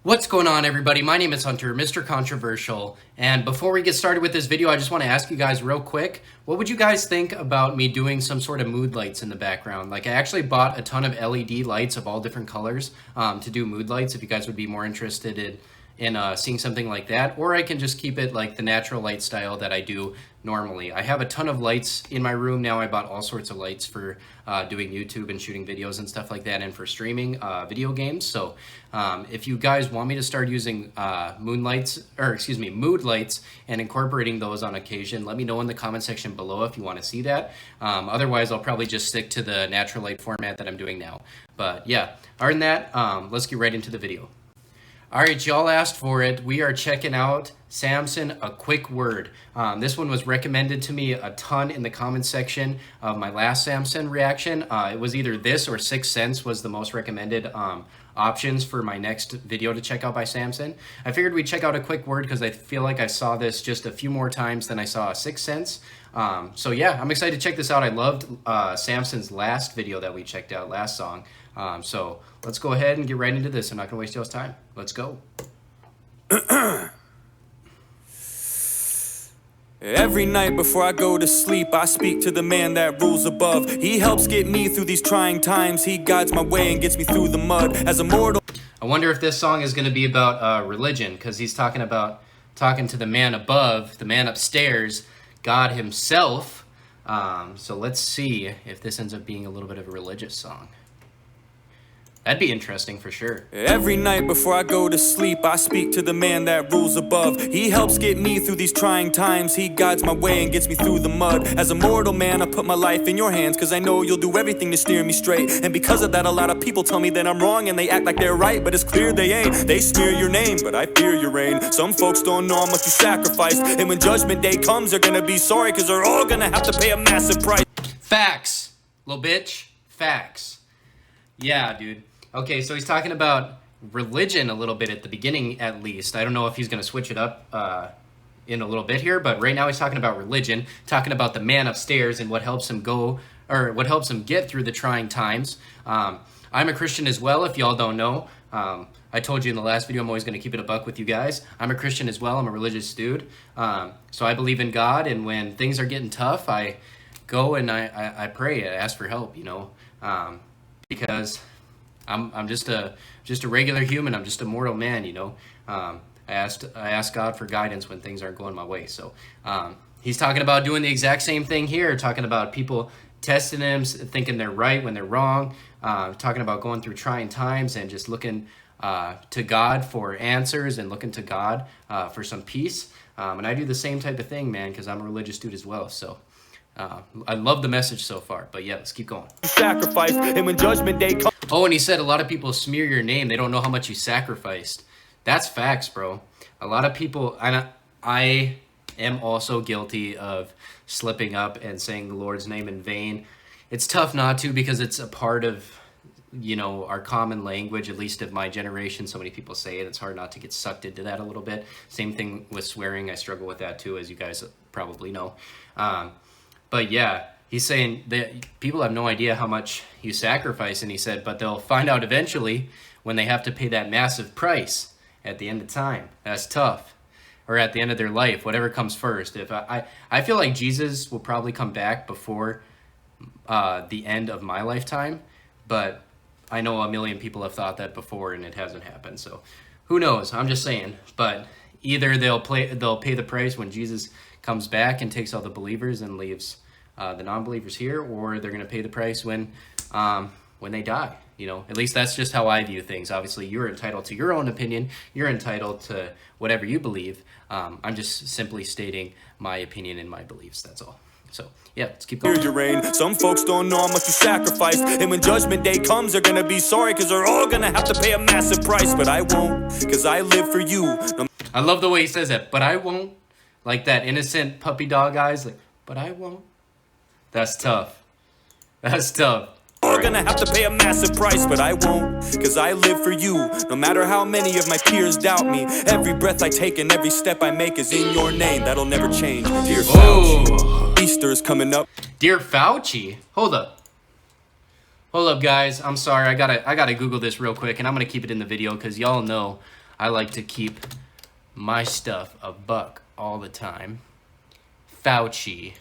What's going on, everybody? My name is Hunter, Mr. Controversial, and before we get started with this video, I just want to ask you guys real quick, what would you guys think about me doing some sort of mood lights in the background? Like, I actually bought a ton of LED lights of all different colors to do mood lights, if you guys would be more interested in seeing something like that, or I can just keep it like the natural light style that I do normally. I have a ton of lights in my room now. I bought all sorts of lights for doing YouTube and shooting videos and stuff like that, and for streaming video games. So if you guys want me to start using mood lights and incorporating those on occasion, let me know in the comment section below if you want to see that. Otherwise, I'll probably just stick to the natural light format that I'm doing now. But yeah, other than that, let's get right into the video. All right, y'all asked for it. We are checking out Samson, A Quick Word. This one was recommended to me a ton in the comment section of my last Samson reaction. It was either this or 6 Cents was the most recommended options for my next video to check out by Samson. I figured we'd check out A Quick Word because I feel like I saw this just a few more times than I saw 6 Cents. So yeah, I'm excited to check this out. I loved Samson's last video that we checked out, last song. So let's go ahead and get right into this. I'm not gonna waste y'all's time. Let's go. Every night before I go to sleep, I speak to the man that rules above. He helps get me through these trying times. He guides my way and gets me through the mud. As a mortal, I wonder if this song is going to be about religion, because he's talking to the man above, the man upstairs, God himself. So let's see if this ends up being a little bit of a religious song. That'd be interesting for sure. Every night before I go to sleep, I speak to the man that rules above. He helps get me through these trying times. He guides my way and gets me through the mud. As a mortal man, I put my life in your hands, cause I know you'll do everything to steer me straight. And because of that, a lot of people tell me that I'm wrong and they act like they're right, but it's clear they ain't. They smear your name, but I fear your reign. Some folks don't know how much you sacrificed, and when judgment day comes, they're gonna be sorry, cause they're all gonna have to pay a massive price. Facts, little bitch. Facts. Yeah, dude. Okay, so he's talking about religion a little bit at the beginning, at least. I don't know if he's going to switch it up in a little bit here, but right now he's talking about religion, talking about the man upstairs and what helps him get through the trying times. I'm a Christian as well, if y'all don't know. I told you in the last video, I'm always going to keep it a buck with you guys. I'm a Christian as well. I'm a religious dude. So I believe in God, and when things are getting tough, I go and I pray, I ask for help, you know, because I'm just a regular human. I'm just a mortal man, you know. I asked God for guidance when things aren't going my way. So he's talking about doing the exact same thing here, talking about people testing him, thinking they're right when they're wrong, talking about going through trying times and just looking to God for answers and looking to God for some peace. And I do the same type of thing, man, because I'm a religious dude as well. So I love the message so far, but yeah, let's keep going. Sacrifice, and when judgment day comes. Oh, and he said a lot of people smear your name. They don't know how much you sacrificed. That's facts, bro. A lot of people, and I am also guilty of slipping up and saying the Lord's name in vain. It's tough not to, because it's a part of, you know, our common language, at least of my generation. So many people say it. It's hard not to get sucked into that a little bit. Same thing with swearing. I struggle with that too, as you guys probably know. But yeah, he's saying that people have no idea how much you sacrifice, and he said, but they'll find out eventually when they have to pay that massive price at the end of time. That's tough. Or at the end of their life, whatever comes first. If I feel like Jesus will probably come back before the end of my lifetime, but I know a million people have thought that before and it hasn't happened. So who knows? I'm just saying. But either they'll pay the price when Jesus comes back and takes all the believers and leaves the non-believers here, or they're going to pay the price when they die. You know, at least that's just how I view things. Obviously, you're entitled to your own opinion. You're entitled to whatever you believe. I'm just simply stating my opinion and my beliefs. That's all. So yeah, let's keep going. Your reign. Some folks don't know how much you sacrifice, and when judgment day comes, they're gonna be sorry, cause they're all gonna have to pay a massive price. But I won't, cause I live for you. I love the way he says that. But I won't. Like that innocent puppy dog eyes. Like, but I won't. That's tough. That's tough. All gonna have to pay a massive price, but I won't, cause I live for you. No matter how many of my peers doubt me, every breath I take and every step I make is in your name. That'll never change. Dear Fauci, Easter's coming up. Dear Fauci? Hold up. Hold up, guys. I'm sorry. I gotta Google this real quick, and I'm gonna keep it in the video because y'all know I like to keep my stuff a buck all the time. Fauci.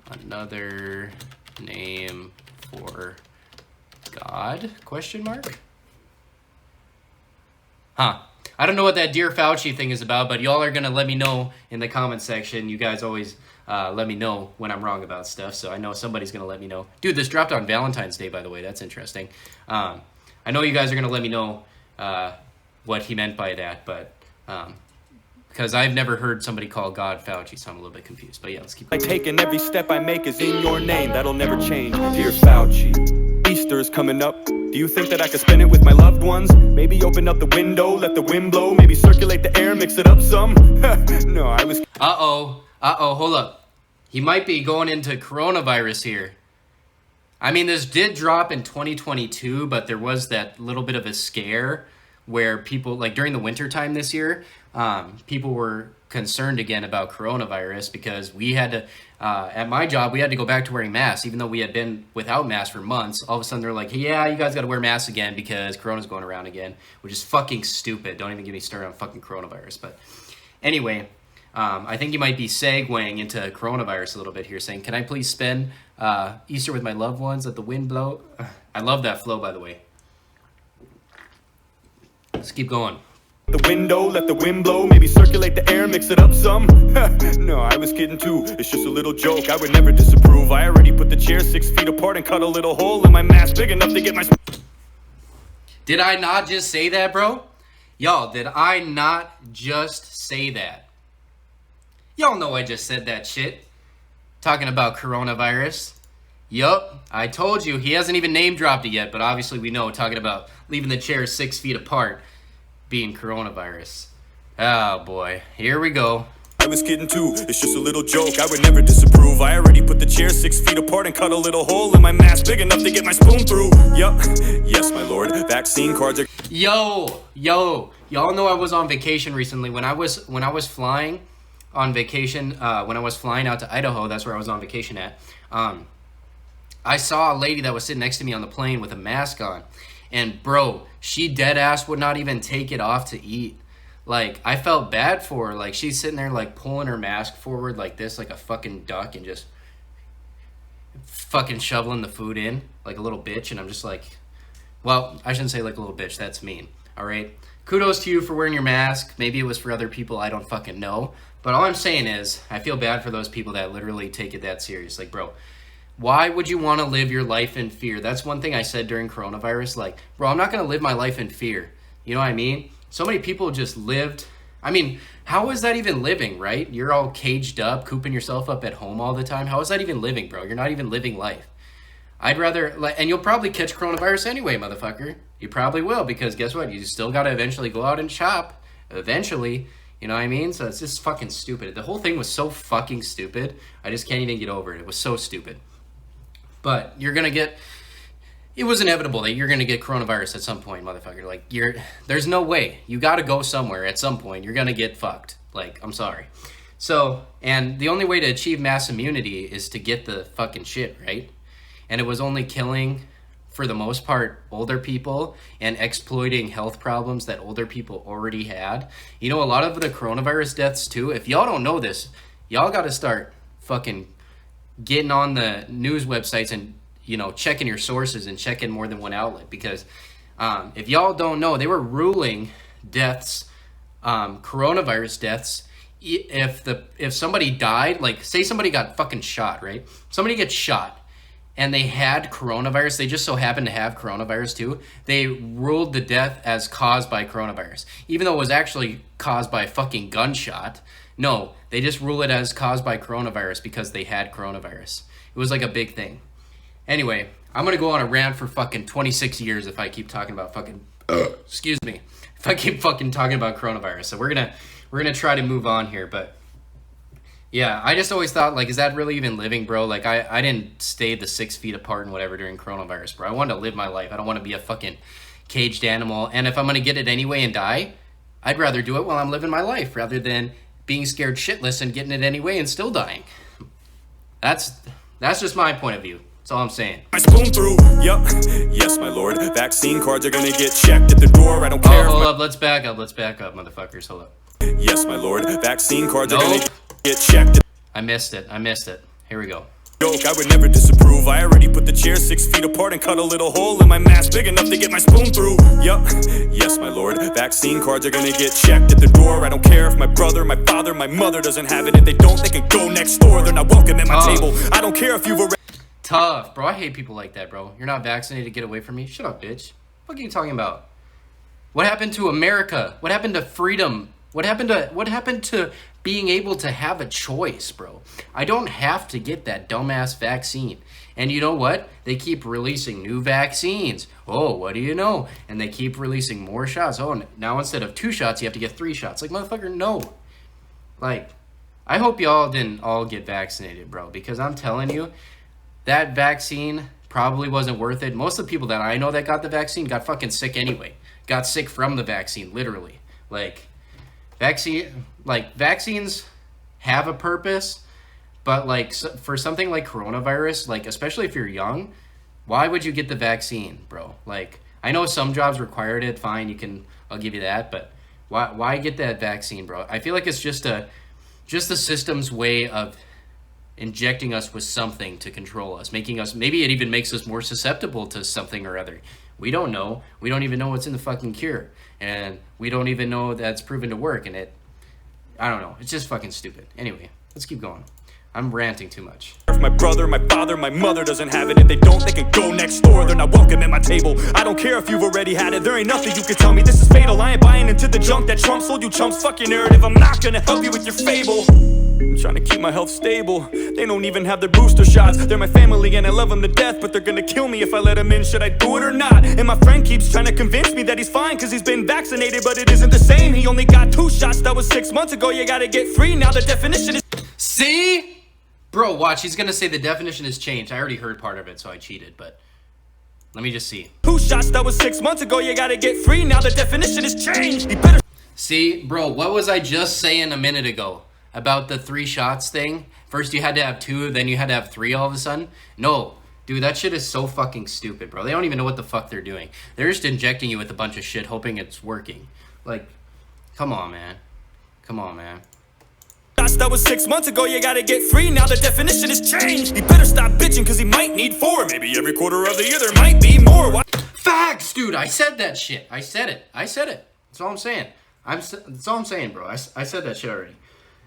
Another name for God? Question mark? Huh. I don't know what that Dear Fauci thing is about, but y'all are going to let me know in the comment section. You guys always let me know when I'm wrong about stuff, so I know somebody's going to let me know. Dude, this dropped on Valentine's Day, by the way. That's interesting. I know you guys are going to let me know what he meant by that, but because I've never heard somebody call God Fauci, so I'm a little bit confused. But yeah, let's keep going. Like taking every step I make is in your name. That'll never change. Dear Fauci, Easter is coming up. Do you think that I could spend it with my loved ones? Maybe open up the window, let the wind blow. Maybe circulate the air, mix it up some. No, I was... Hold up. He might be going into coronavirus here. I mean, this did drop in 2022, but there was that little bit of a scare where people, like during the winter time this year, people were concerned again about coronavirus because we had to, at my job, we had to go back to wearing masks, even though we had been without masks for months. All of a sudden they're like, hey, yeah, you guys got to wear masks again because corona's going around again, which is fucking stupid. Don't even get me started on fucking coronavirus. But anyway, I think you might be segueing into coronavirus a little bit here, saying, can I please spend Easter with my loved ones, let the wind blow? I love that flow, by the way. Let's keep going. The window, let the wind blow. Maybe circulate the air, mix it up some. No, I was kidding too. It's just a little joke. I would never disapprove. I already put the chair 6 feet apart and cut a little hole in my mask big enough to get my... Did I not just say that, bro? Y'all, did I not just say that? Y'all know I just said that shit. Talking about coronavirus. Yup, I told you. He hasn't even name dropped it yet, but obviously we know, talking about leaving the chairs 6 feet apart being coronavirus. Oh boy, here we go. I was kidding too, it's just a little joke. I would never disapprove. I already put the chair 6 feet apart and cut a little hole in my mask big enough to get my spoon through. Yup, yes my lord, vaccine cards are... Yo, y'all know I was on vacation recently. When I was flying on vacation, when I was flying out to Idaho, that's where I was on vacation at, I saw a lady that was sitting next to me on the plane with a mask on. And bro, she dead ass would not even take it off to eat. Like, I felt bad for her. Like, she's sitting there like pulling her mask forward like this, like a fucking duck, and just fucking shoveling the food in like a little bitch. And I'm just like, well, I shouldn't say like a little bitch. That's mean. All right. Kudos to you for wearing your mask. Maybe it was for other people. I don't fucking know. But all I'm saying is, I feel bad for those people that literally take it that serious. Like, bro, why would you want to live your life in fear? That's one thing I said during coronavirus. Like, bro, I'm not going to live my life in fear. You know what I mean? So many people just lived. I mean, how is that even living, right? You're all caged up, cooping yourself up at home all the time. How is that even living, bro? You're not even living life. I'd rather, like, and you'll probably catch coronavirus anyway, motherfucker. You probably will, because guess what? You still got to eventually go out and shop. Eventually. You know what I mean? So it's just fucking stupid. The whole thing was so fucking stupid. I just can't even get over it. It was so stupid. But you're going to get, it was inevitable that you're going to get coronavirus at some point, motherfucker. Like, there's no way. You got to go somewhere at some point. You're going to get fucked. Like, I'm sorry. So, and the only way to achieve mass immunity is to get the fucking shit, right? And it was only killing, for the most part, older people and exploiting health problems that older people already had. You know, a lot of the coronavirus deaths, too, if y'all don't know this, y'all got to start fucking getting on the news websites and, you know, checking your sources and checking more than one outlet, because if y'all don't know, they were ruling deaths, coronavirus deaths, if somebody died, like say somebody got fucking shot, right? Somebody gets shot and they had coronavirus, they just so happened to have coronavirus too, they ruled the death as caused by coronavirus, even though it was actually caused by a fucking gunshot. No, they just rule it as caused by coronavirus because they had coronavirus. It was like a big thing. Anyway, I'm going to go on a rant for fucking 26 years if I keep talking about fucking, excuse me, if I keep fucking talking about coronavirus. So we're going to try to move on here. But yeah, I just always thought, like, is that really even living, bro? Like, I didn't stay the 6 feet apart and whatever during coronavirus, bro. I wanted to live my life. I don't want to be a fucking caged animal. And if I'm going to get it anyway and die, I'd rather do it while I'm living my life rather than being scared shitless and getting it anyway and still dying. That's just my point of view. That's all I'm saying. My spoon through, yep, yes, my lord. Vaccine cards are gonna get checked at the door. I don't care. Oh, hold up, let's back up, motherfuckers. Hold up. Yes, my lord. Vaccine cards are gonna get checked. I missed it. Here we go. Joke, I would never disapprove. I already put the chair 6 feet apart and cut a little hole in my mask big enough to get my spoon through. Yup, yes, my lord. Vaccine cards are gonna get checked at the door. I don't care if my brother, my father, my mother doesn't have it. If they don't, they can go next door. They're not welcome at my table. I don't care if you've already... Tough, bro. I hate people like that, bro. You're not vaccinated, get away from me. Shut up, bitch. What are you talking about? What happened to America? What happened to freedom? What happened to being able to have a choice, bro? I don't have to get that dumbass vaccine. And you know what? They keep releasing new vaccines. Oh, what do you know? And they keep releasing more shots. Oh, now instead of 2 shots, you have to get 3 shots. Like, motherfucker, no. Like, I hope y'all didn't all get vaccinated, bro. Because I'm telling you, that vaccine probably wasn't worth it. Most of the people that I know that got the vaccine got fucking sick anyway. Got sick from the vaccine, literally. Like, vaccines have a purpose, but like for something like coronavirus, like especially if you're young, why would you get the vaccine, bro? Like, I know some jobs required it, fine, I'll give you that, but why get that vaccine, bro? I feel like it's just the system's way of injecting us with something to control us, making us, maybe it even makes us more susceptible to something or other. We don't know. We don't even know what's in the fucking cure. And we don't even know that's proven to work. And I don't know. It's just fucking stupid. Anyway, let's keep going. I'm ranting too much. If my brother, my father, my mother doesn't have it, if they don't, they can go next door. They're not welcome at my table. I don't care if you've already had it. There ain't nothing you can tell me. This is fatal. I ain't buying into the junk that Trump sold you chumps. Fuck your narrative. I'm not gonna help you with your fable. I'm trying to keep my health stable. They don't even have their booster shots. They're my family and I love them to death, but they're gonna kill me if I let them in. Should I do it or not? And my friend keeps trying to convince me that he's fine cause he's been vaccinated, but it isn't the same. He only got 2 shots. That was 6 months ago. You gotta get free. Now the definition is... See? Bro, watch. He's gonna say the definition has changed. I already heard part of it, so I cheated, but let me just see. 2 shots. That was 6 months ago. You gotta get free. Now the definition has changed. You better... See, bro, what was I just saying a minute ago about the 3 shots thing? First you had to have 2, then you had to have 3 all of a sudden? No, dude, that shit is so fucking stupid, bro. They don't even know what the fuck they're doing. They're just injecting you with a bunch of shit, hoping it's working. Like, come on, man. Come on, man. That was 6 months ago, you gotta get free. Now the definition has changed. He better stop bitching cause he might need 4. Maybe every quarter of the year there might be more. Facts, dude. I said that shit. I said it. That's all I'm saying. That's all I'm saying, bro. I said that shit already.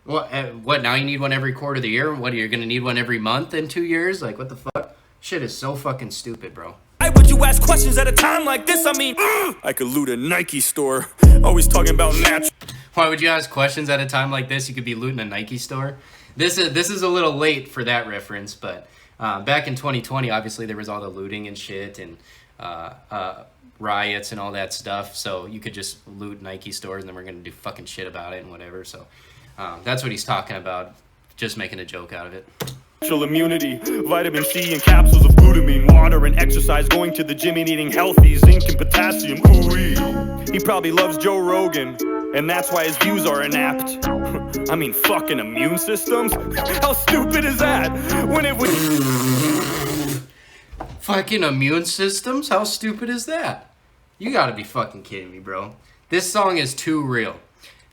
What, now you need one every quarter of the year? What, you're gonna need one every month in 2 years? Like, what the fuck? Shit is so fucking stupid, bro. Why would you ask questions at a time like this? I mean, I could loot a Nike store. Always talking about natural. Why would you ask questions at a time like this? You could be looting a Nike store. This is a little late for that reference, but back in 2020, obviously there was all the looting and shit and riots and all that stuff. So you could just loot Nike stores and then we're gonna do fucking shit about it and whatever. So that's what he's talking about. Just making a joke out of it. Immunity, vitamin C and capsules of glutamine, water and exercise, going to the gym and eating healthy, zinc and potassium. Ooh-wee. He probably loves Joe Rogan, and that's why his views are inapt. I mean, fucking immune systems? How stupid is that? When it would... Fucking immune systems? How stupid is that? You gotta be fucking kidding me, bro. This song is too real.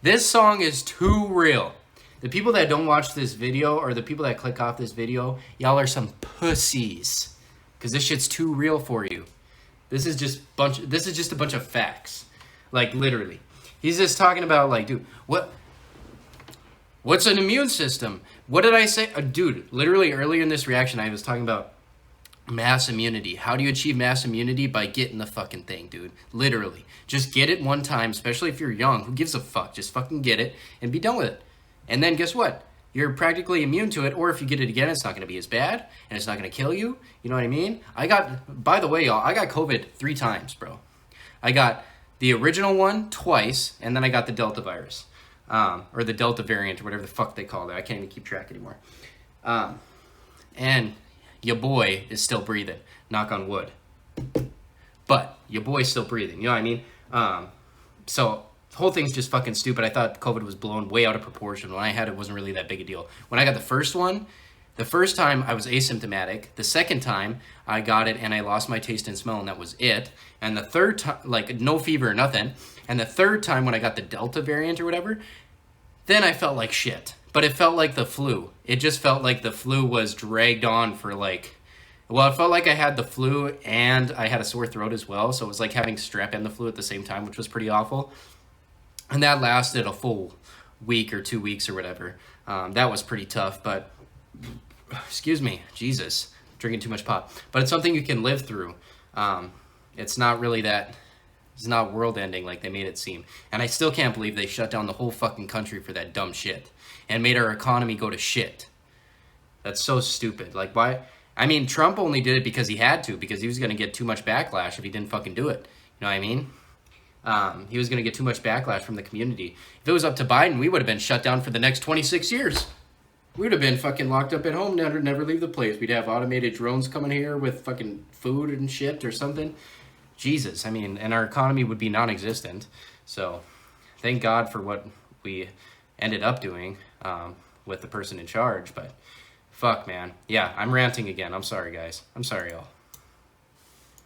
This song is too real. The people that don't watch this video or the people that click off this video, y'all are some pussies. Cause this shit's too real for you. This is just a bunch of facts. Like, literally. He's just talking about, like, dude, what's an immune system? What did I say? Dude, literally earlier in this reaction, I was talking about mass immunity. How do you achieve mass immunity? By getting the fucking thing, dude. Literally. Just get it one time, especially if you're young. Who gives a fuck? Just fucking get it and be done with it. And then guess what? You're practically immune to it, or if you get it again, it's not going to be as bad, and it's not going to kill you. You know what I mean? By the way, y'all, I got COVID 3 times, bro. I got the original one twice, and then I got the Delta virus, or the Delta variant, or whatever the fuck they call it. I can't even keep track anymore. And your boy is still breathing, knock on wood. But your boy's still breathing, you know what I mean? So the whole thing's just fucking stupid. I thought COVID was blown way out of proportion. When I had it, wasn't really that big a deal. When I got the first one, The first time I was asymptomatic. The second time I got it and I lost my taste and smell, and that was it. And the third time, like no fever or nothing. And the third time when I got the Delta variant or whatever, then I felt like shit. But it felt like the flu. It just felt like the flu was dragged on for like, well, it felt like I had the flu and I had a sore throat as well. So it was like having strep and the flu at the same time, which was pretty awful. And that lasted a full week or 2 weeks or whatever. That was pretty tough, but excuse me, Jesus, drinking too much pop. But it's something you can live through. It's not really that, it's not world ending like they made it seem. And I still can't believe they shut down the whole fucking country for that dumb shit and made our economy go to shit. That's so stupid. Like, why? I mean, Trump only did it because he had to, because he was going to get too much backlash if he didn't fucking do it. You know what I mean? He was going to get too much backlash from the community. If it was up to Biden, we would have been shut down for the next 26 years. We would have been fucking locked up at home, never leave the place. We'd have automated drones coming here with fucking food and shit or something. Jesus, I mean, and our economy would be non-existent. So, thank God for what we ended up doing with the person in charge. But, fuck, man. Yeah, I'm ranting again. I'm sorry, guys. I'm sorry, y'all.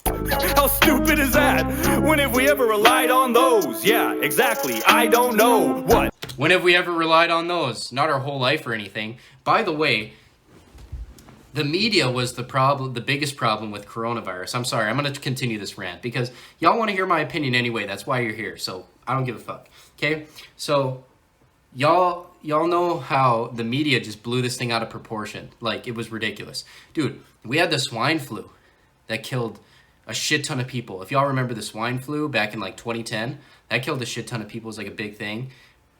How stupid is that? When have we ever relied on those? Yeah, exactly. I don't know. What? When have we ever relied on those? Not our whole life or anything. By the way, the media was the problem, the biggest problem with coronavirus. I'm sorry, I'm going to continue this rant because y'all want to hear my opinion anyway. That's why you're here. So I don't give a fuck. Okay? So y'all know how the media just blew this thing out of proportion. Like, it was ridiculous. Dude, we had the swine flu that killed a shit ton of people. If y'all remember the swine flu back in like 2010, that killed a shit ton of people. It was like a big thing.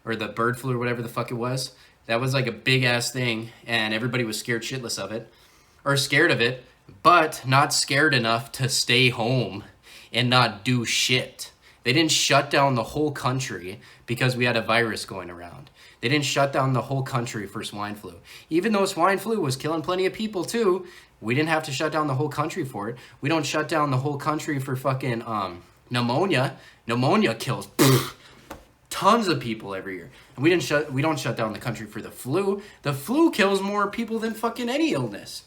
Or the bird flu or whatever the fuck it was. That was like a big ass thing, and everybody was scared shitless of it. Or scared of it, but not scared enough to stay home and not do shit. They didn't shut down the whole country because we had a virus going around. They didn't shut down the whole country for swine flu. Even though swine flu was killing plenty of people too, we didn't have to shut down the whole country for it. We don't shut down the whole country for fucking pneumonia. Pneumonia kills tons of people every year. And we don't shut down the country for the flu. The flu kills more people than fucking any illness.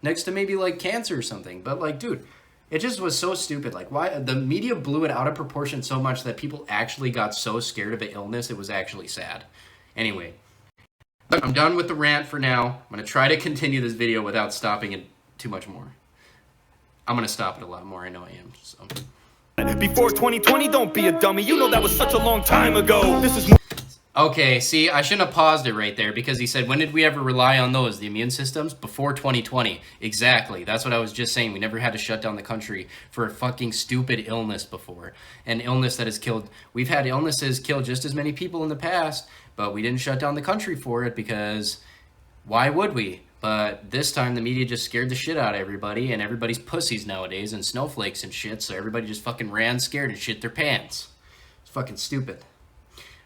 Next to maybe like cancer or something. But like, dude, it just was so stupid. Like, why the media blew it out of proportion so much that people actually got so scared of the illness it was actually sad. Anyway, I'm done with the rant for now. I'm going to try to continue this video without stopping it too much more. I'm going to stop it a lot more. I know I am. So. Before 2020, don't be a dummy. You know that was such a long time ago. This is okay, see, I shouldn't have paused it right there because he said, when did we ever rely on those, the immune systems? Before 2020. Exactly. That's what I was just saying. We never had to shut down the country for a fucking stupid illness before. An illness that has killed... We've had illnesses kill just as many people in the past, but we didn't shut down the country for it because why would we? But this time the media just scared the shit out of everybody, and everybody's pussies nowadays and snowflakes and shit, so everybody just fucking ran scared and shit their pants. It's fucking stupid.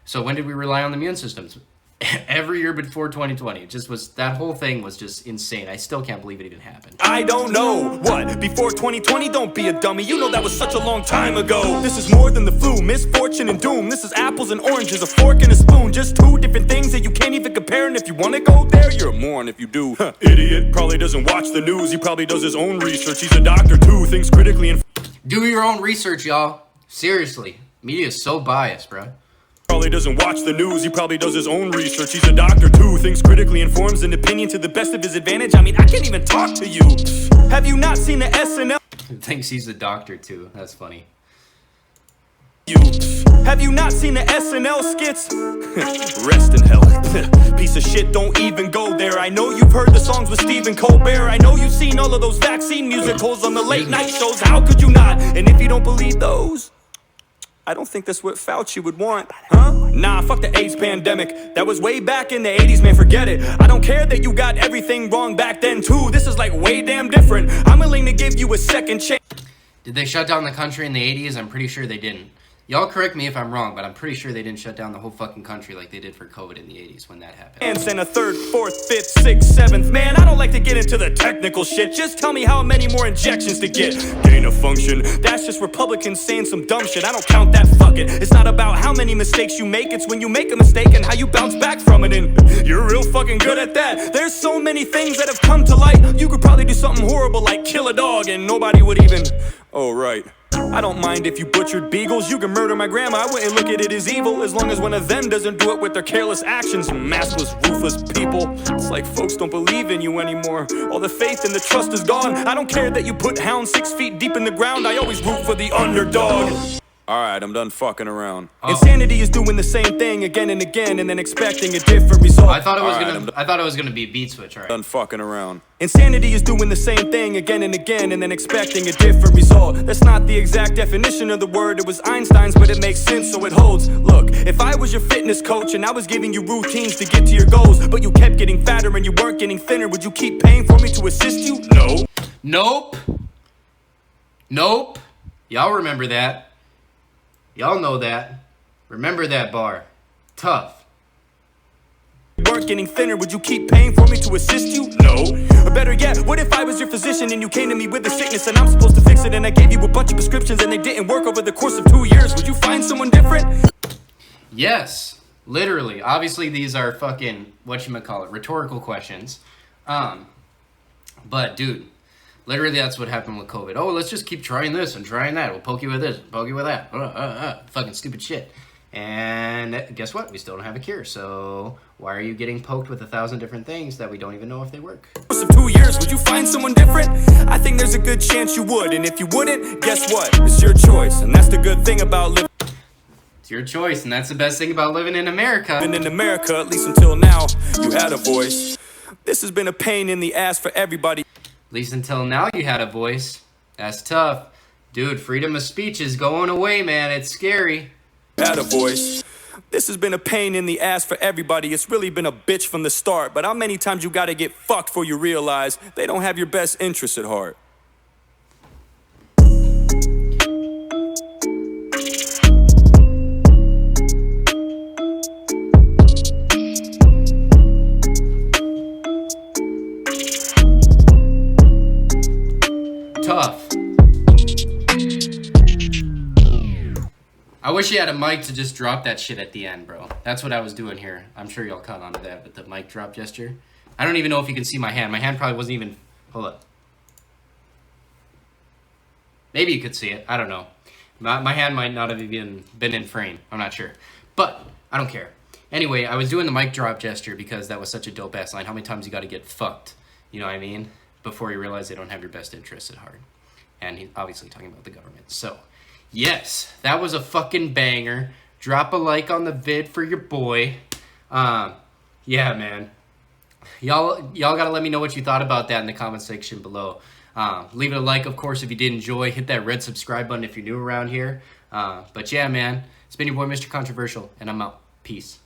So when did we rely on the immune systems? Every year before 2020. It just was, that whole thing was just insane. I still can't believe it even happened. I don't know. What? Before 2020, don't be a dummy. You know that was such a long time ago. This is more than the flu, misfortune and doom. This is apples and oranges, a fork and a spoon. Just two different things that you can't even compare. And if you want to go there, you're a moron if you do. Idiot probably doesn't watch the news. He probably does his own research. He's a doctor too. Thinks critically and... Do your own research, y'all. Seriously. Media is so biased, bro. Probably doesn't watch the news, he probably does his own research. He's a doctor too, thinks critically, informs an opinion to the best of his advantage. I mean, I can't even talk to you. Have you not seen the SNL? Thinks he's a doctor too. That's funny. Have you not seen the SNL skits? Rest in hell. Piece of shit, don't even go there. I know you've heard the songs with Stephen Colbert. I know you've seen all of those vaccine musicals on the late night shows. How could you not? And if you don't believe those, I don't think that's what Fauci would want, huh? Nah, fuck the AIDS pandemic. That was way back in the 80s, man, forget it. I don't care that you got everything wrong back then, too. This is like way damn different. I'm willing to give you a second chance. Did they shut down the country in the 80s? I'm pretty sure they didn't. Y'all correct me if I'm wrong, but I'm pretty sure they didn't shut down the whole fucking country like they did for COVID in the 80s when that happened. And a third, fourth, fifth, sixth, seventh. Man, I don't like to get into the technical shit. Just tell me how many more injections to get. Gain of function. That's just Republicans saying some dumb shit. I don't count that, fuck it. It's not about how many mistakes you make. It's when you make a mistake and how you bounce back from it. And you're real fucking good at that. There's so many things that have come to light. You could probably do something horrible like kill a dog and nobody would even... Oh, right. I don't mind if you butchered beagles. You can murder my grandma, I wouldn't look at it as evil, as long as one of them doesn't do it with their careless actions. Maskless, ruthless people. It's like folks don't believe in you anymore. All the faith and the trust is gone. I don't care that you put hounds 6 feet deep in the ground. I always root for the underdog. Alright, I'm done fucking around. Insanity is doing the same thing again and again and then expecting a different result. I thought it was gonna be a beat switch, alright. Done fucking around. Insanity is doing the same thing again and again and then expecting a different result. That's not the exact definition of the word, it was Einstein's, but it makes sense so it holds. Look, if I was your fitness coach and I was giving you routines to get to your goals, but you kept getting fatter and you weren't getting thinner, would you keep paying for me to assist you? No. Nope. Nope. Y'all remember that. Y'all know that. Remember that bar. Tough. Weren't getting thinner, would you keep paying for me to assist you? No. Or better yet, what if I was your physician and you came to me with a sickness and I'm supposed to fix it, and I gave you a bunch of prescriptions and they didn't work over the course of 2 years? Would you find someone different? Yes. Literally. Obviously these are fucking, whatchamacallit, rhetorical questions. But dude, literally that's what happened with COVID. Oh, let's just keep trying this and trying that. We'll poke you with this, poke you with that. Fucking stupid shit. And guess what? We still don't have a cure. So why are you getting poked with 1,000 different things that we don't even know if they work? Course of 2 years, would you find someone different? I think there's a good chance you would. And if you wouldn't, guess what? It's your choice. And that's the good thing about living. It's your choice. And that's the best thing about living in America. And in America, at least until now, you had a voice. This has been a pain in the ass for everybody. At least until now you had a voice. That's tough. Dude, freedom of speech is going away, man. It's scary. Had a voice. This has been a pain in the ass for everybody. It's really been a bitch from the start. But how many times you gotta get fucked before you realize they don't have your best interests at heart? Tough. I wish you had a mic to just drop that shit at the end, bro. That's what I was doing here. I'm sure y'all caught on to that with the mic drop gesture. I don't even know if you can see my hand. My hand probably wasn't even... Hold up. Maybe you could see it. I don't know. My hand might not have even been in frame. I'm not sure. But I don't care. Anyway, I was doing the mic drop gesture because that was such a dope-ass line. How many times you gotta get fucked? You know what I mean? Before you realize they don't have your best interests at heart. And he's obviously talking about the government. So, yes, that was a fucking banger. Drop a like on the vid for your boy. Yeah, man. Y'all gotta let me know what you thought about that in the comment section below. Leave it a like, of course, if you did enjoy. Hit that red subscribe button if you're new around here. But yeah, man, it's been your boy, Mr. Controversial, and I'm out. Peace.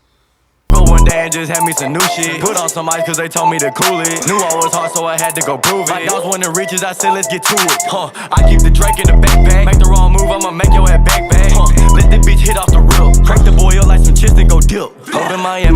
One day and just had me some new shit. Put on some ice cause they told me to cool it. Knew I was hard so I had to go prove it. Like dogs when it reaches, I said let's get to it. I keep the Drake in the backpack. Make the wrong move, I'ma make your head back.